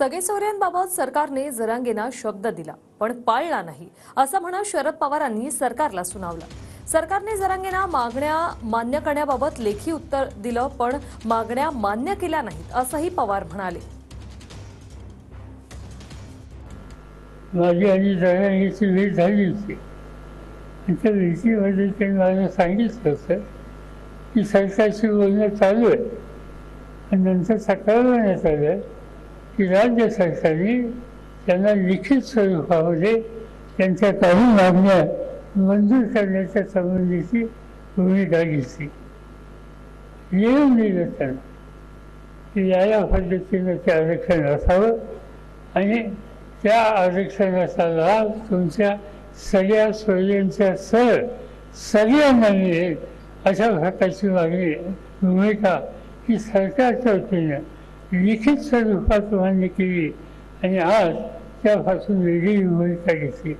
सगेसोयऱ्यांबाबत सरकारने जरांगेंना शब्द दिला पण पाळला नाही असं म्हणत शरद पवारांनी सरकारला सुनावलं। सरकारने जरांगेंना मागण्या मान्य करण्याबाबत लेखी उत्तर दिलं पण मागण्या मान्य केल्या नाहीत असंही पवार म्हणाले। माझी आणि जरांगेची भेट झाली होती। त्या भेटीमध्ये त्यांनी मला सांगितलं होतं की सरकारशी बोलणं चालू आहे आणि नंतर कळवण्यात आलं की राज्य सरकारने त्यांना लिखित स्वरूपामध्ये त्यांच्या काही मागण्या मंजूर करण्याच्या संबंधीची भूमिका घेतली। येऊन दिलं त्यांना की या पद्धतीनं ते आरक्षण असावं आणि त्या आरक्षणाचा लाभ तुमच्या सगळ्या सोयींच्या सगळ्यांना मिळेल अशा प्रकारची मागणी भूमिका ही सरकारच्या वतीनं लिखित स्वरूपात मान्य केली आणि आज त्यापासून वेगळी भूमिका घेतली।